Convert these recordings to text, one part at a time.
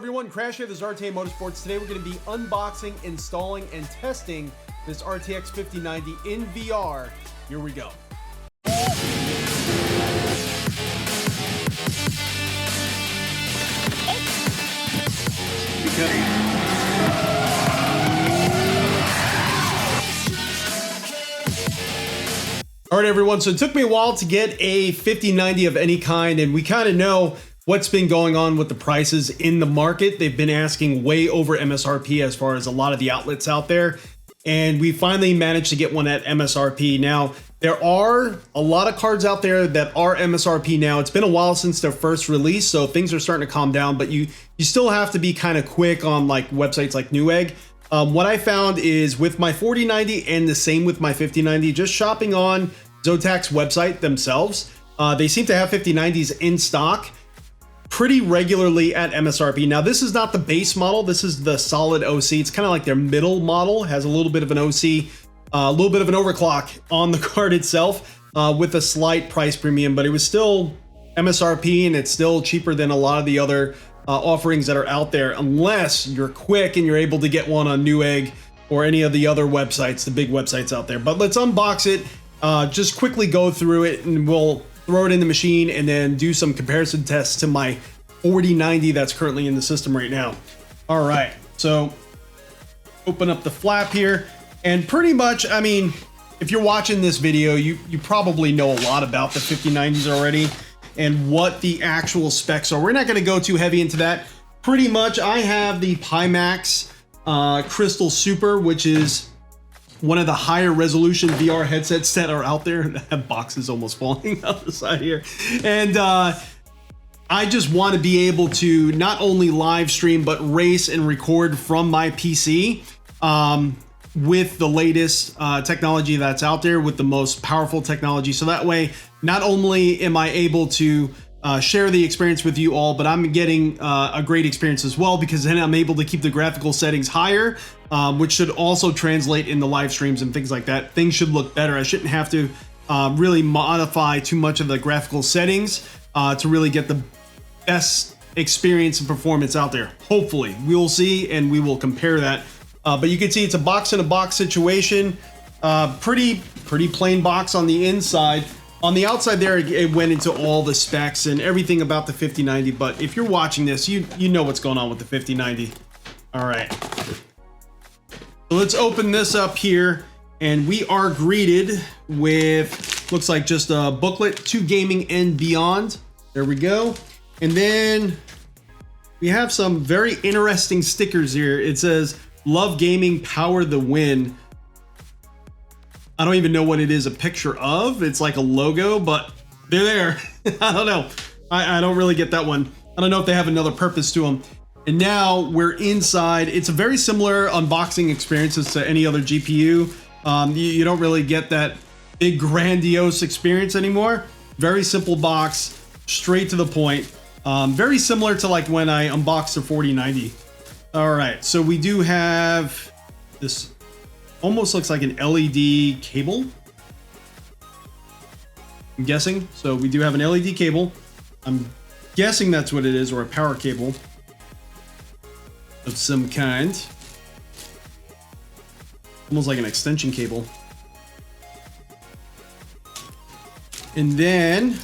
everyone, Crash here, this is RTA Motorsports. Today we're going to be unboxing, installing, and testing this RTX 5090 in VR. Here we go. All right, everyone, so it took me a while to get a 5090 of any kind, and we kind of know what's been going on with the prices in the market. They've been asking way over MSRP as far as a lot of the outlets out there. And we finally managed to get one at MSRP. Now, there are a lot of cards out there that are MSRP now. It's been a while since their first release, so things are starting to calm down, but you still have to be kind of quick on like websites like Newegg. What I found is with my 4090 and the same with my 5090, just shopping on Zotac's website themselves, they seem to have 5090s in stock pretty regularly at MSRP. Now, this is not the base model. This is the solid OC. It's kind of like their middle model, has a little bit of an OC, a little bit of an overclock on the card itself with a slight price premium, but it was still MSRP and it's still cheaper than a lot of the other offerings that are out there, unless you're quick and you're able to get one on Newegg or any of the other websites, the big websites out there. But let's unbox it, just quickly go through it, and we'll throw it in the machine and then do some comparison tests to my 4090 that's currently in the system right now. All right, so open up the flap here, and pretty much, I mean, if you're watching this video, you probably know a lot about the 5090s already and what the actual specs are. We're not going to go too heavy into that. Pretty much, I have the Pimax Crystal Super, which is one of the higher resolution VR headsets that are out there. That box is almost falling out the side here. And I just want to be able to not only live stream, but race and record from my PC with the latest technology that's out there, with the most powerful technology. So that way, not only am I able to share the experience with you all, but I'm getting a great experience as well, because then I'm able to keep the graphical settings higher, which should also translate in the live streams and things like that. Things should look better. I shouldn't have to really modify too much of the graphical settings to really get the best experience and performance out there. Hopefully, we'll see, and we will compare that. But you can see it's a box in a box situation. Pretty plain box on the inside. On the outside there, it went into all the specs and everything about the 5090, but if you're watching this, you know what's going on with the 5090. All right. So let's open this up here, and we are greeted with, looks like just a booklet, To Gaming and Beyond. There we go. And then we have some very interesting stickers here. It says, "Love gaming, power the win." I don't even know what it is a picture of. It's like a logo, but they're there. I don't know. I don't really get that one. I don't know if they have another purpose to them. And now we're inside. It's a very similar unboxing experience as to any other GPU. You don't really get that big grandiose experience anymore. Very simple box, straight to the point. Very similar to like when I unboxed the 4090. All right, so we do have this. Almost looks like an LED cable, I'm guessing. So we do have an LED cable. I'm guessing that's what it is, or a power cable of some kind. Almost like an extension cable. And then,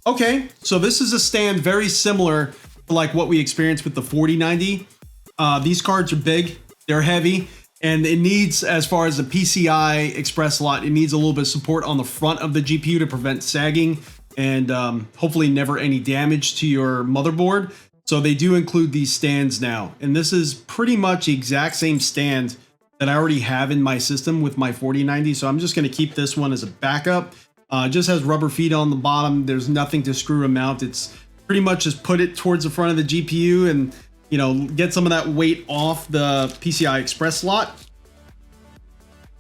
okay, so this is a stand very similar to like what we experienced with the 4090. These cards are big, they're heavy. And it needs, as far as the PCI Express slot, it needs a little bit of support on the front of the GPU to prevent sagging and hopefully never any damage to your motherboard. So they do include these stands now. And this is pretty much the exact same stand that I already have in my system with my 4090. So I'm just going to keep this one as a backup. It just has rubber feet on the bottom. There's nothing to screw and mount. It's pretty much just put it towards the front of the GPU and, you know, get some of that weight off the PCI Express slot.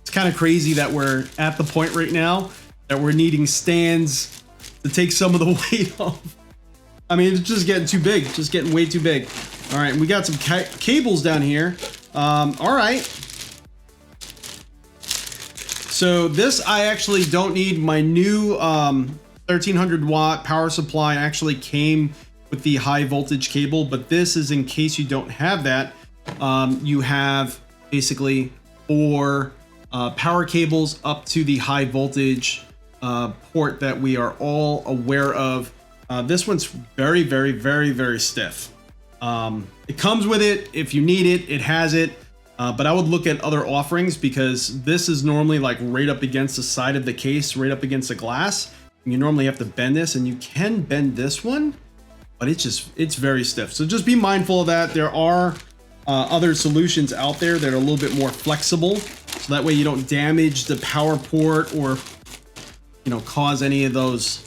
It's kind of crazy that we're at the point right now that we're needing stands to take some of the weight off. I mean, it's just getting too big, just getting way too big. All right, we got some cables down here. All right. So this, I actually don't need. My new 1300 watt power supply actually came with the high voltage cable, but this is in case you don't have that. You have basically 4 power cables up to the high voltage port that we are all aware of. This one's very, very, very, very stiff. It comes with it. If you need it, it has it. But I would look at other offerings, because this is normally like right up against the side of the case, right up against the glass. And you normally have to bend this, and you can bend this one, but it's very stiff. So just be mindful of that. There are other solutions out there that are a little bit more flexible, so that way you don't damage the power port or, you know, cause any of those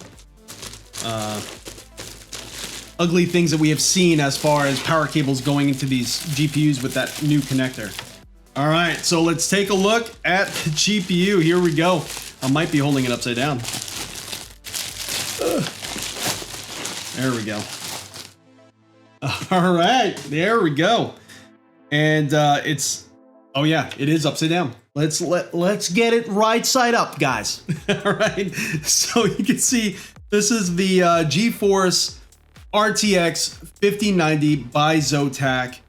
ugly things that we have seen as far as power cables going into these GPUs with that new connector. All right, so let's take a look at the GPU. Here we go. I might be holding it upside down. There we go. All right, there we go. And it's, oh yeah, it is upside down. Let's get it right side up, guys. All right, so you can see this is the GeForce RTX 5090 by Zotac,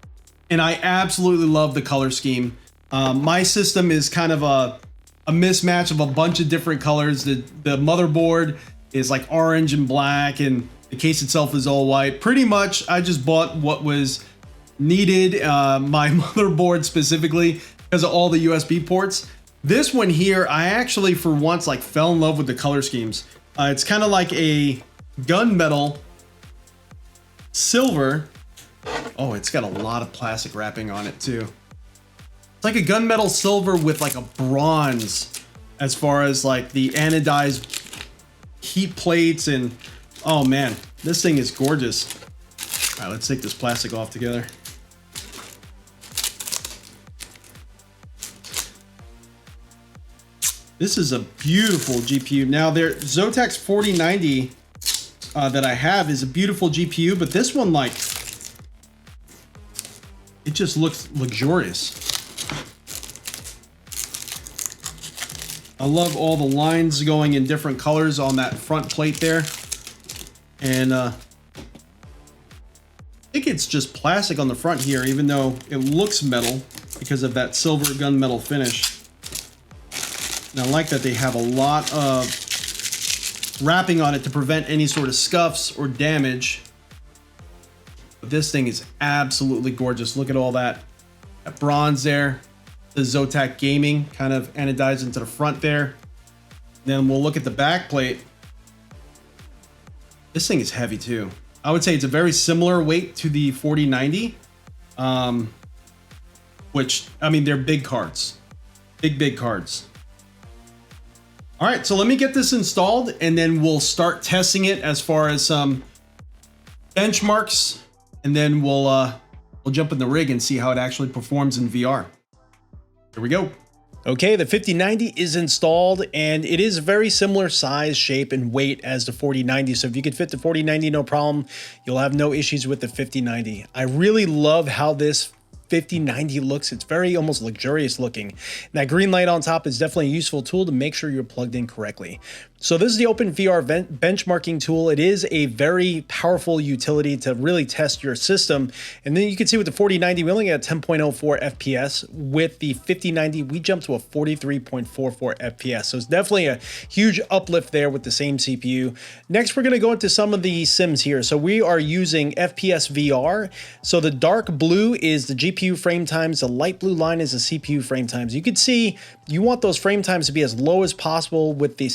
and I absolutely love the color scheme. My system is kind of a mismatch of a bunch of different colors. The motherboard is like orange and black, and the case itself is all white. Pretty much, I just bought what was needed. My motherboard specifically, because of all the USB ports. This one here, I actually for once like fell in love with the color schemes. It's kind of like a gunmetal silver. Oh, it's got a lot of plastic wrapping on it too. It's like a gunmetal silver with like a bronze as far as like the anodized heat plates, and oh man, this thing is gorgeous. All right, let's take this plastic off together. This is a beautiful GPU. Now, their Zotac's 4090 that I have is a beautiful GPU, but this one, like, it just looks luxurious. I love all the lines going in different colors on that front plate there. And I think it's just plastic on the front here, even though it looks metal because of that silver gunmetal finish. And I like that they have a lot of wrapping on it to prevent any sort of scuffs or damage. But this thing is absolutely gorgeous. Look at all that bronze there. The Zotac Gaming kind of anodized into the front there. Then we'll look at the back plate. This thing is heavy too. I would say it's a very similar weight to the 4090, which, I mean, they're big cards. Big cards. All right, so let me get this installed, and then we'll start testing it as far as some benchmarks, and then we'll jump in the rig and see how it actually performs in VR. Here we go. Okay, the 5090 is installed, and it is a very similar size, shape, and weight as the 4090. So if you could fit the 4090, no problem. You'll have no issues with the 5090. I really love how this 5090 looks. It's very almost luxurious looking. And that green light on top is definitely a useful tool to make sure you're plugged in correctly. So this is the OpenVR benchmarking tool. It is a very powerful utility to really test your system. And then you can see with the 4090, we only got 10.04 FPS. With the 5090, we jumped to a 43.44 FPS. So it's definitely a huge uplift there with the same CPU. Next, we're going to go into some of the sims here. So we are using FPS VR. So the dark blue is the GPU frame times. The light blue line is the CPU frame times. You can see you want those frame times to be as low as possible. With the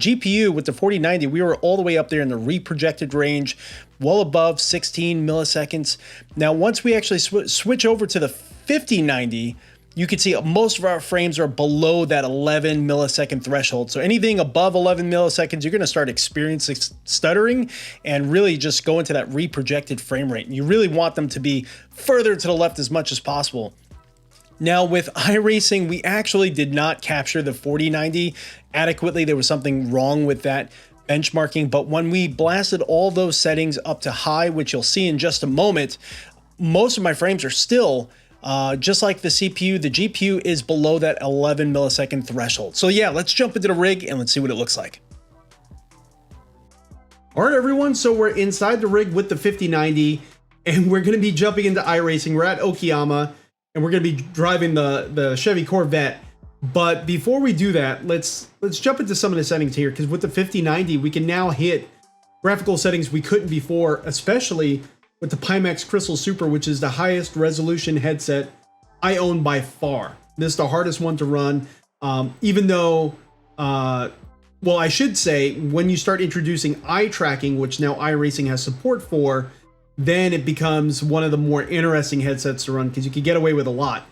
GPU, with the 4090, we were all the way up there in the reprojected range, well above 16 milliseconds. Now, once we actually switch over to the 5090, you can see most of our frames are below that 11 millisecond threshold. So anything above 11 milliseconds, you're going to start experiencing stuttering and really just go into that reprojected frame rate. And you really want them to be further to the left as much as possible. Now with iRacing, we actually did not capture the 4090 adequately. There was something wrong with that benchmarking, but when we blasted all those settings up to high, which you'll see in just a moment, most of my frames are still just like the CPU. The GPU is below that 11 millisecond threshold. So yeah, let's jump into the rig and let's see what it looks like. All right, everyone, so we're inside the rig with the 5090, and we're going to be jumping into iRacing. We're at Okayama, and we're going to be driving the Chevy Corvette. But before we do that, let's jump into some of the settings here, because with the 5090, we can now hit graphical settings we couldn't before, especially with the Pimax Crystal Super, which is the highest resolution headset I own by far. This is the hardest one to run, even though... well, I should say, when you start introducing eye tracking, which now iRacing has support for, then it becomes one of the more interesting headsets to run because you can get away with a lot.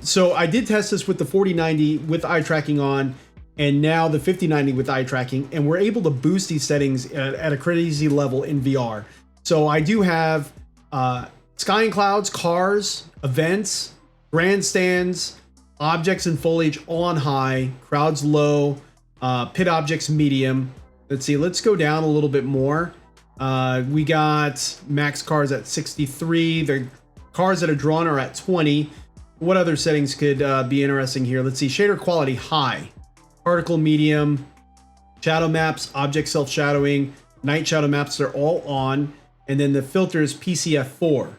So I did test this with the 4090 with eye tracking on, and now the 5090 with eye tracking, and we're able to boost these settings at a crazy level in VR. So I do have sky and clouds, cars, events, grandstands, objects and foliage all on high, crowds low, pit objects medium. Let's see, let's go down a little bit more. We got max cars at 63. The cars that are drawn are at 20. What other settings could be interesting here? Let's see, shader quality high, particle medium, shadow maps, object self-shadowing, night shadow maps, they're all on. And then the filter is PCF4.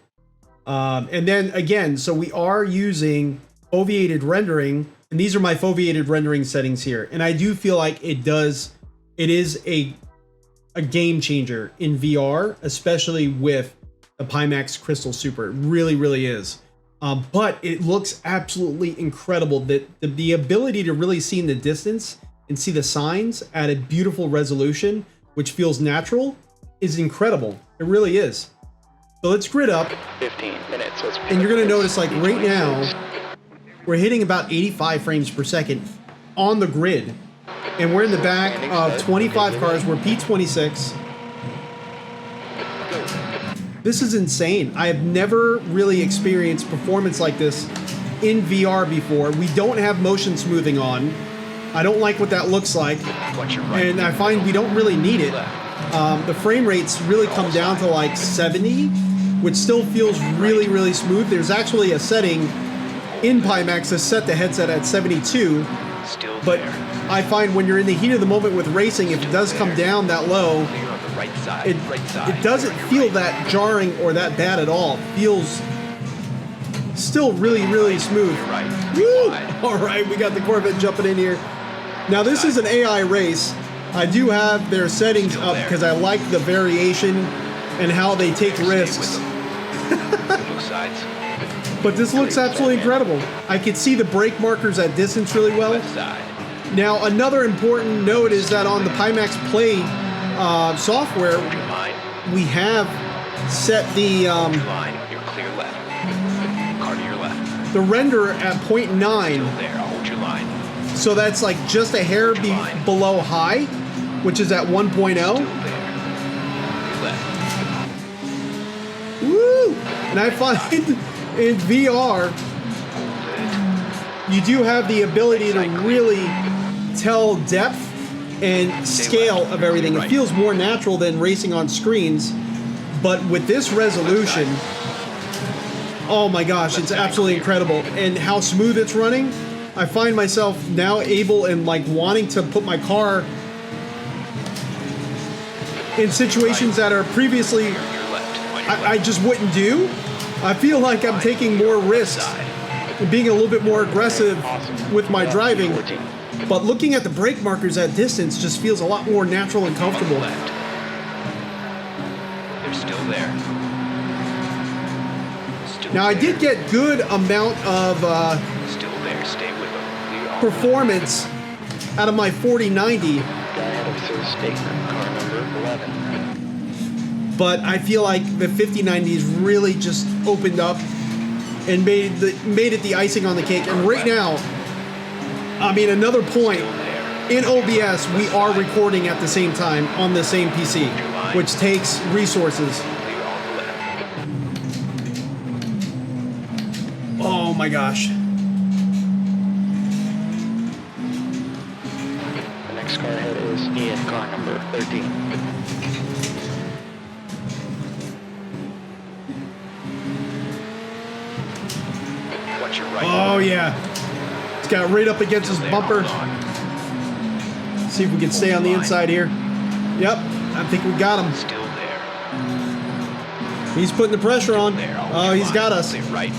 And then again, so we are using foveated rendering, and these are my foveated rendering settings here. And I do feel like it is a game changer in VR, especially with the Pimax Crystal Super. It really, really is. But it looks absolutely incredible. That the ability to really see in the distance and see the signs at a beautiful resolution, which feels natural, is incredible. It really is. So let's grid up. 15 minutes. And you're gonna notice, like right now, we're hitting about 85 frames per second on the grid. And we're in the back of 25 cars. We're P26. This is insane. I have never really experienced performance like this in VR before. We don't have motion smoothing on. I don't like what that looks like. And I find we don't really need it. The frame rates really come down to like 70, which still feels really, really smooth. There's actually a setting in Pimax to set the headset at 72. But I find when you're in the heat of the moment with racing, if it does come down that low, it doesn't feel that jarring or that bad at all. It feels still really, really smooth. Woo! All right, we got the Corvette jumping in here. Now this is an AI race. I do have their settings up because I like the variation and how they take risks. But this looks absolutely incredible. I can see the brake markers at distance really well. Now, another important note is that on the Pimax Play software, we have set the render at 0.9. So that's like just a hair below high, which is at 1.0. Woo! And I find in VR, you do have the ability to really tell depth and scale of everything. It feels more natural than racing on screens, but with this resolution, oh my gosh, it's absolutely incredible. And how smooth it's running, I find myself now able and like wanting to put my car in situations that are previously I just wouldn't do. I feel like I'm taking more risks and being a little bit more aggressive with my driving. But looking at the brake markers at distance just feels a lot more natural and comfortable. They're still there. Now I did get good amount of still there. Stay with them. Performance out of my 4090. Car number 11. But I feel like the 5090s really just opened up and made it the icing on the cake. And right now, I mean, another point, in OBS, we are recording at the same time on the same PC, which takes resources. Oh my gosh. The next car ahead is in car number 13. Oh yeah, it's got right up against his bumper. See if we can stay on the inside here. Yep, I think we got him. Still there. He's putting the pressure on. Oh, he's got us. Stay right.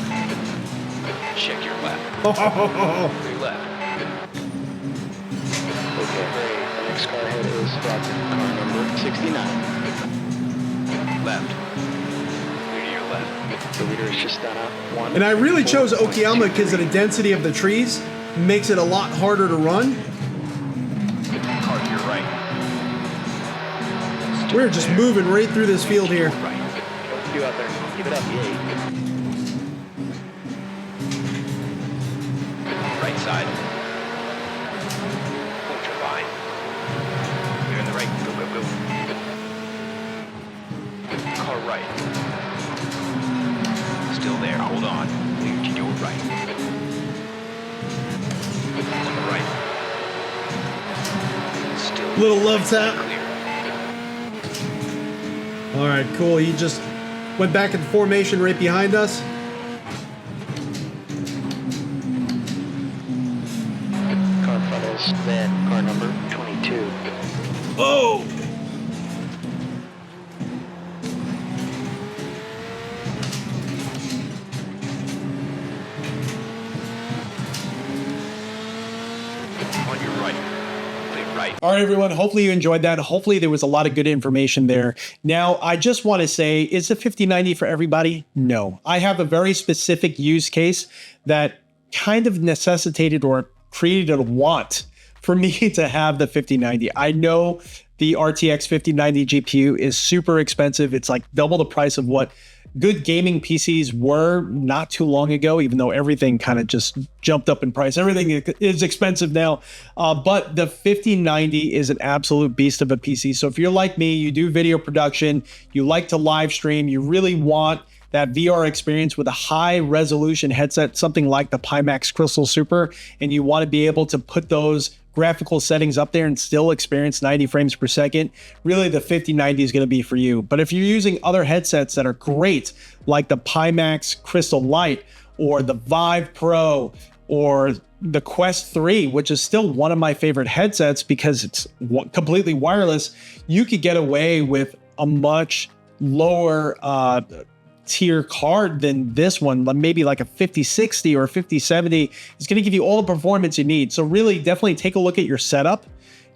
Check your left. Oh, Clear left. Okay, great. The next car ahead is car number 69. Left. Clear to your left. The leader is just done up. One. and I really chose Okayama because of the density of the trees makes it a lot harder to run. Car to your right. Still We're just there. moving right through this field here. Right. You out there. Keep it up. Yay. Right side. Ultra line. You're in the right. Go, go, go. Car right. Still there. Hold on. Clear to your right. On the right. Still Little love tap. clear. All right, cool. He just went back in formation right behind us. Car in front is then car number 22. Oh! On your right. Clear right. All right, everyone. Hopefully you enjoyed that. Hopefully there was a lot of good information there. Now, I just want to say, is the 5090 for everybody? No. I have a very specific use case that kind of necessitated or created a want for me to have the 5090. I know the RTX 5090 GPU is super expensive. It's like double the price of what good gaming PCs were not too long ago, even though everything kind of just jumped up in price. Everything is expensive now. But the 5090 is an absolute beast of a PC. So if you're like me, you do video production, you like to live stream, you really want that VR experience with a high resolution headset, something like the Pimax Crystal Super, and you want to be able to put those graphical settings up there and still experience 90 frames per second, really the 5090 is going to be for you. But if you're using other headsets that are great, like the Pimax Crystal Lite or the Vive Pro or the Quest 3, which is still one of my favorite headsets because it's completely wireless, you could get away with a much lower tier card than this one, maybe like a 5060 or a 5070. Is going to give you all the performance you need. So really definitely take a look at your setup.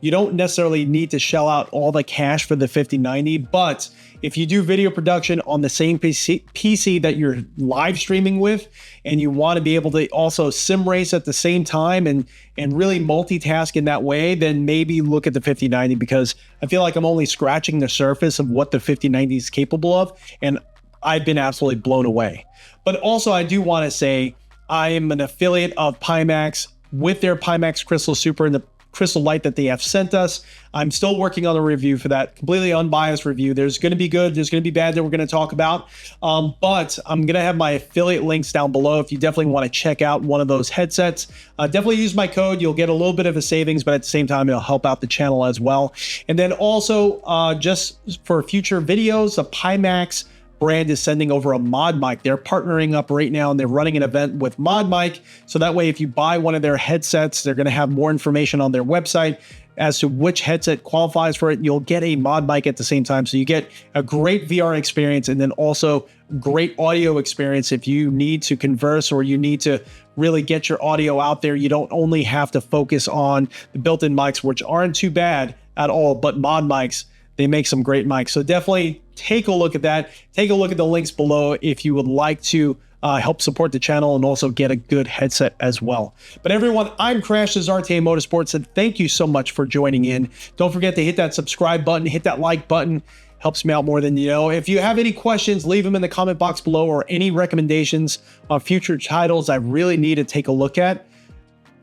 You don't necessarily need to shell out all the cash for the 5090, but if you do video production on the same PC that you're live streaming with, and you want to be able to also sim race at the same time and really multitask in that way, then maybe look at the 5090, because I feel like I'm only scratching the surface of what the 5090 is capable of, and I've been absolutely blown away. But also I do want to say I am an affiliate of Pimax with their Pimax Crystal Super and the Crystal Lite that they have sent us. I'm still working on a review for that, completely unbiased review. There's going to be good, there's going to be bad that we're going to talk about. But I'm going to have my affiliate links down below if you definitely want to check out one of those headsets. Definitely use my code. You'll get a little bit of a savings, but at the same time, it'll help out the channel as well. And then also just for future videos, the Pimax brand is sending over a mod mic. They're partnering up right now and they're running an event with Mod Mic. So that way, if you buy one of their headsets, they're going to have more information on their website as to which headset qualifies for it. You'll get a mod mic at the same time. So you get a great VR experience and then also great audio experience. If you need to converse or you need to really get your audio out there, you don't only have to focus on the built-in mics, which aren't too bad at all, but mod mics, they make some great mics. So definitely take a look at that. Take a look at the links below if you would like to help support the channel and also get a good headset as well. But everyone, I'm Crash, this is RTA Motorsports, and thank you so much for joining in. Don't forget to hit that subscribe button, hit that like button. Helps me out more than you know. If you have any questions, leave them in the comment box below, or any recommendations on future titles I really need to take a look at.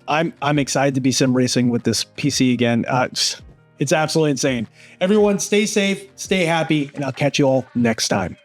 I'm excited to be sim racing with this PC again. It's absolutely insane. Everyone, stay safe, stay happy, and I'll catch you all next time.